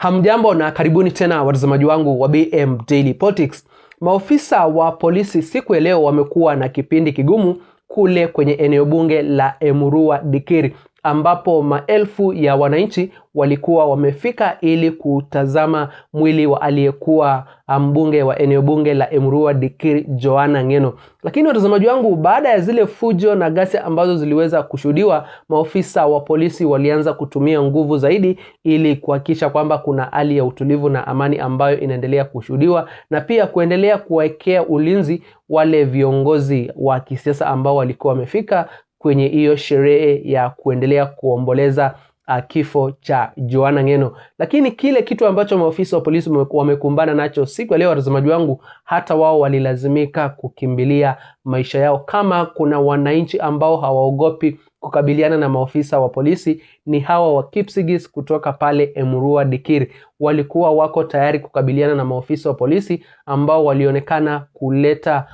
Hamjambo na karibuni tena watazamaji wangu wa BM Daily Politics. Maofisa wa polisi siku ya leo wamekuwa na kipindi kigumu kule kwenye eneo bunge la Emurua Dikirr, ambapo maelfu ya wananchi walikuwa wamefika ili kutazama mwili wa aliyekuwa mbunge wa eneo bunge la Emurua Dikirr, Joanna Ng'eno. Lakini watazamaji wangu, baada ya zile fujo na ghasia ambazo ziliweza kushuhudiwa, maofisa wa polisi walianza kutumia nguvu zaidi ili kuhakikisha kwamba kuna hali ya utulivu na amani ambayo inaendelea kushuhudiwa, na pia kuendelea kuwekea ulinzi wale viongozi wa kisiasa ambao walikuwa wamefika kwenye hiyo sherehe ya kuendelea kuomboleza kifo cha Joanna Ng'eno. Lakini kile kitu ambacho maofisa wa polisi wamekumbana nacho siku ya leo, watazamaji wangu, hata wao walilazimika kukimbilia maisha yao. Kama kuna wananchi ambao hawaogopi kukabiliana na maofisa wa polisi, ni hawa wa Kipsigis kutoka pale Emurua Dikirr. Walikuwa wako tayari kukabiliana na maofisa wa polisi ambao walionekana kuleta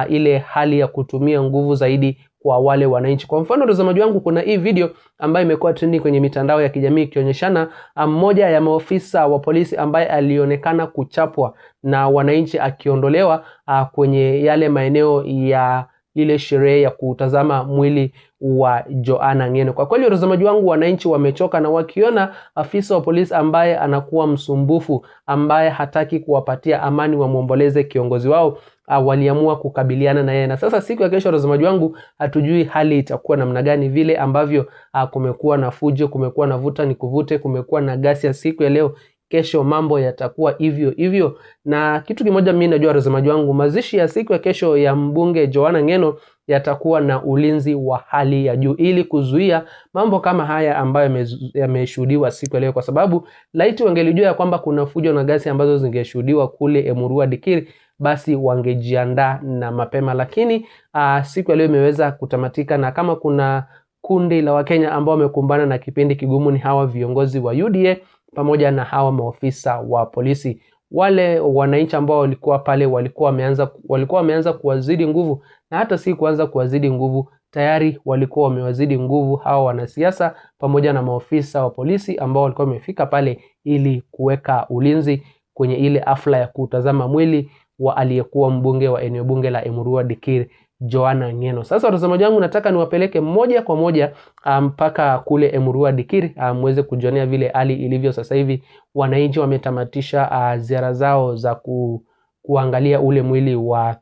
ile hali ya kutumia nguvu zaidi kwa wale wananchi. Kwa mfano watazamaji wangu, kuna hii video ambayo imekuwa trending kwenye mitandao ya kijamii ikionyeshana mmoja ya maofisa wa polisi ambaye alionekana kuchapwa na wananchi akiondolewa kwenye yale maeneo ya ile sherehe ya kutazama mwili wa Joanna Ng'eno. Kwa kweli watazamaji wangu, wananchi wamechoka, na wakiona afisa wa polisi ambaye anakuwa msumbufu, ambaye hataki kuwapatia amani wamuomboleze kiongozi wao, waliamua kukabiliana na yeye. Na sasa siku ya kesho watazamaji wangu, hatujui hali itakuwa namna gani, vile ambavyo kumekuwa na fujo, kumekuwa na vuta ni kuvute, kumekuwa na ghasia siku ya leo. Kesho mambo yatakuwa hivyo. Na kitu kimoja mimi najua watazamaji wangu, mazishi ya siku ya kesho ya mbunge Joanna Ng'eno yatakuwa na ulinzi wa hali ya juu ili kuzuia mambo kama haya ambayo yameshuhudiwa siku ya leo, kwa sababu laiti wangelijua ya kwamba kuna fujo na ghasia ambazo zingeshuhudiwa kule Emurua Dikirr, basi wangejiandaa na mapema. Lakini siku ya leo imeweza kutamatika, na kama kuna kundi la Wakenya ambao wamekumbana na kipindi kigumu, ni hawa viongozi wa UDA pamoja na hawa maofisa wa polisi. Wale wananchi ambao walikuwa pale walikuwa wameanza kuwazidi nguvu, na hata si kuanza kuwazidi nguvu, tayari walikuwa wamewazidi nguvu hawa wanasiasa pamoja na maofisa wa polisi ambao walikuwa wamefika pale ili kuweka ulinzi kwenye ile hafla ya kutazama mwili wa aliyekuwa mbunge wa eneo bunge la Emurua Dikirr, Joanna Ng'eno. Sasa watazamaji wangu, nataka niwapeleke moja kwa moja mpaka kule Emurua Dikirr muweze kujionea vile hali ilivyo sasa hivi. Wananchi wametamatisha ziara zao za kuangalia ule mwili wa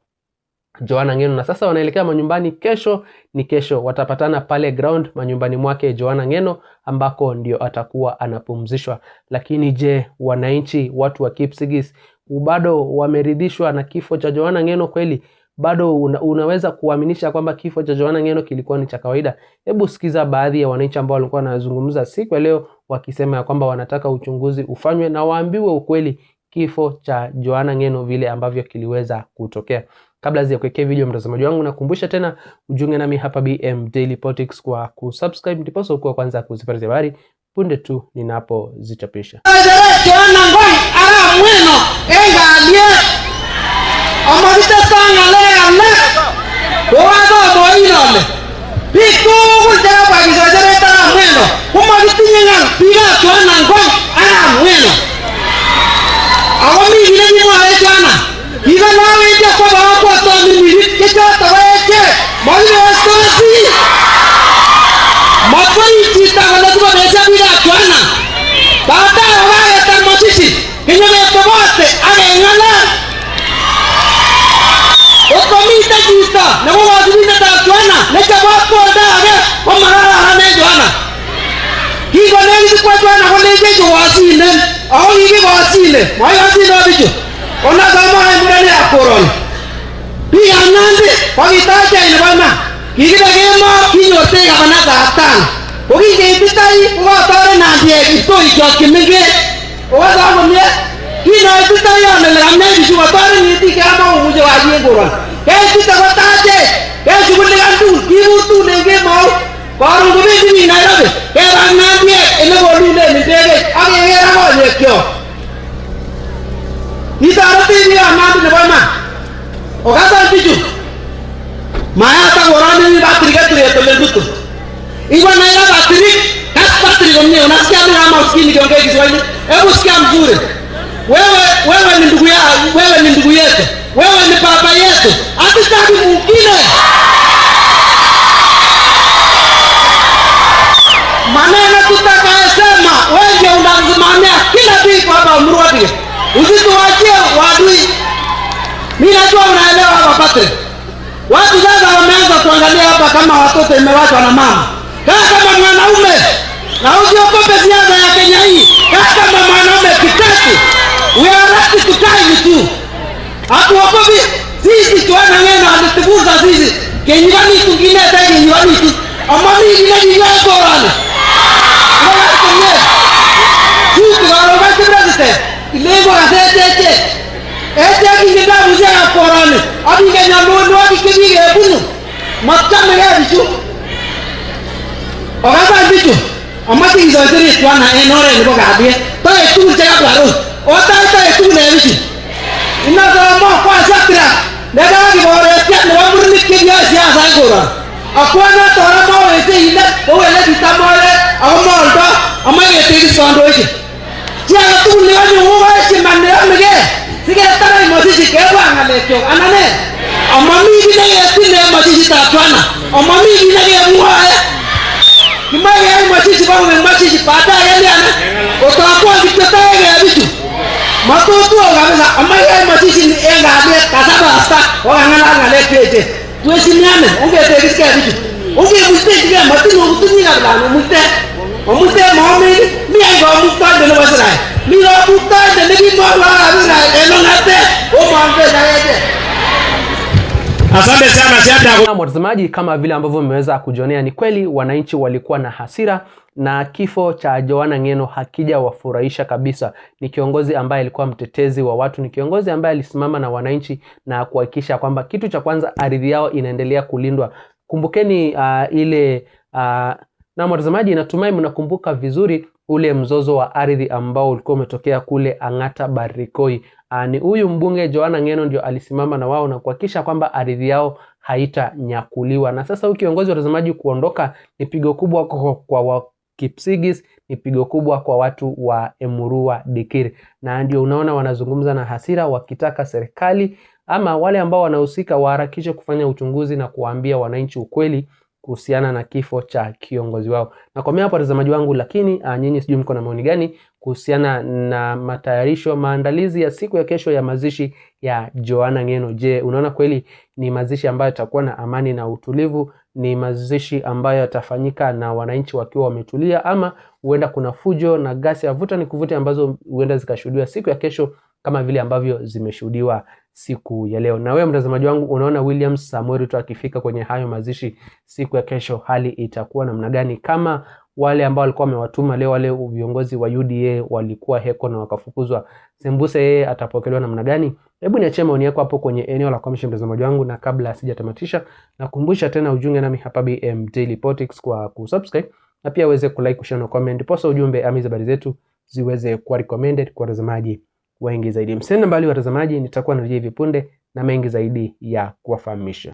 Joanna Ng'eno, na sasa wanaelekea manyumbani. Kesho watapatana pale ground manyumbani mwake Joanna Ng'eno, ambako ndio atakuwa anapumzishwa. Lakini je, wananchi, watu wa Kipsigis, bado wameridhishwa na kifo cha Joanna Ng'eno kweli? Bado unaweza kuaminisha kwamba kifo cha Joanna Ng'eno kilikuwa ni cha kawaida? Hebu sikiza baadhi ya wananchi ambao walikuwa wanazungumza siku ya leo wakisema ya kwamba wanataka uchunguzi ufanywe na waambiwe ukweli kifo cha Joanna Ng'eno vile ambavyo kiliweza kutokea. Kabla ya kuwekea video mtazamaji wangu, nakumbusha tena ujiunge nami hapa BM Daily Politics kwa kusubscribe, ndipo sasa uko kwanza kuzipata habari punde tu ninapozichapisha. Joanna Ng'eno engalie amarita sanga le oado boilole piku kujara kwa gizajere tara Ng'eno kumalitinga piga Joanna Ng'eno awami ile ni wale Joanna iba nawe ndio kwa wako atani kicha tawaje mwalimu wastasi mapoi tita wala tu besa bila Joanna bata wale tamatisi kinyume tobote angengana okomita kista na wazini na Joanna leka wapo ndaga kwa marara hane Joanna higo nengi kwa Joanna waleje wasine au hivi wasine mai wasine wabicho ona kama mbele ya koroni pia nande wakitaja ina bana kile kema kinyote kabana katana okije itai kwa tare na ndiye kitoi kwa kiminge oza mwe kina itai ana la mimi kwa tare ni tiki ama muje waje koroni kesi tabataje kesi kuligandu kirutu nenge mau baru ngumi ni Nairobi era nande ene bolule ni ndege agera ngoje kyo Isarati ni amandi ne bana. Ogasa biju. Maya ta gorani ni batri ka tire to le dutu. Iwa na ira batri kas batri gomni onasya ama usikii nikiongea Kiswahili? Hebu sikia mzuri. Wewe ni ndugu yangu, wewe ni ndugu yetu, wewe ni baba yetu, hatutaki mwingine. Maneno tutakayosema wewe ndio unasimamia kila siku hapa Mruati. Usituachie wadui. Mimi najua unaelewa hapa Patrick. Watu sasa wameanza kuangalia hapa kama watoto imewachwa na mama. Kama mwanaume na usiogope siasa ya Kenya hii. Kama mwanaume kitatu. We are ready to die with you. Hatuogopi. Sisi tuana neno alitubuza sisi. Kenyani tungine hata kenyani tu. Amani ile ni yako bwana. Sisi tunaomba president. Ilego aseteje. Ete kinga muzia ya korani. Abi Kenya ndo akikibige bunu. Matame ya bichu. Ogaba bichu. Amati izozeri twana enore ni bogabie. Tae tu chega kwaro. Ota tu ne bichu. Inazo mo kwa sakra. Daga ki bore tia no burni kiya siasa ngora. Akwana tora mo ese ina o ele kitamole amolto amaye tiri sondo ese. Tia tu ne ani o wa ese manera mege. Sige tara imosisi kebwa ngalekyo anane. Amami bina yesi ne imosisi tatwana. Amami bina ye muaye. Kimaye ya imosisi ba we imosisi pata yele ana. Otakwa diktaye ya bitu. Matoto kabisa amaye ya imosisi ni enga ade kasaba asta. Wangana ngalekyo. Tuesimiane ungete kisikia bitu. Unge mustiki ya matino mutuni ngabla muste. Omuste Mohamed mi aigo mustande no wasrai. Mira mustande nigi mola abira enonate o mambe zaete. Asante sana siata. Na watazamaji, kama vile ambavyo mmeweza kujionea, ni kweli wananchi walikuwa na hasira na kifo cha Joanna Ng'eno hakija wafurahisha kabisa. Ni kiongozi ambaye alikuwa mtetezi wa watu, ni kiongozi ambaye alisimama na wananchi na kuhakikisha kwamba kitu cha kwanza ardhi yao inaendelea kulindwa. Kumbukeni na watazamaji, natumai mnakumbuka vizuri ule mzozo wa ardhi ambao ulikuwa umetokea kule Ang'ata Barikoi. Ni huyu mbunge Joanna Ng'eno ndio alisimama na wao na kuhakikisha kwamba ardhi yao haitanyakuliwa. Na sasa huyu kiongozi watazamaji kuondoka ni pigo kubwa kwa Kipsigis, ni pigo kubwa kwa watu wa Emurua Dikir. Na ndio unaona wanazungumza na hasira wakitaka serikali ama wale ambao wanahusika waharakishe kufanya uchunguzi na kuwaambia wananchi ukweli kuhusiana na kifo cha kiongozi wao. Na kwa mimi hapo watazamaji wangu, lakini nyinyi sijui mko na maoni gani kuhusiana na matayarisho maandalizi ya siku ya kesho ya mazishi ya Joanna Ng'eno? Je, unaona kweli ni mazishi ambayo yatakuwa na amani na utulivu? Ni mazishi ambayo yatafanyika na wananchi wakiwa wametulia, ama huenda kuna fujo na gasi ya vuta ni kuvuta ambazo huenda zikashuhudiwa siku ya kesho kama vile ambavyo zimeshuhudiwa siku ya leo? Na wewe mtazamaji wangu, unaona William Samoei Ruto akifika kwenye hayo mazishi siku ya kesho, hali itakuwa namna gani? Kama wale ambao walikuwa wamewatuma leo, wale viongozi wa UDA walikuwa heko na wakafukuzwa, Sembuse yeye atapokelewa namna gani? Hebu niachie maoni yako hapo kwenye eneo la comment mtazamaji wangu, na kabla sijatamatisha nakumbusha tena ujunge nami hapa BM Daily Politics kwa kusubscribe, na pia uweze kulike, kushare na comment, posa ujumbe ama habari zetu ziweze kuwa recommended kwa watazamaji wengi zaidi. Msende mbali watazamaji, nitakuwa narejea hivi punde na mengi zaidi ya kuwafahamisha.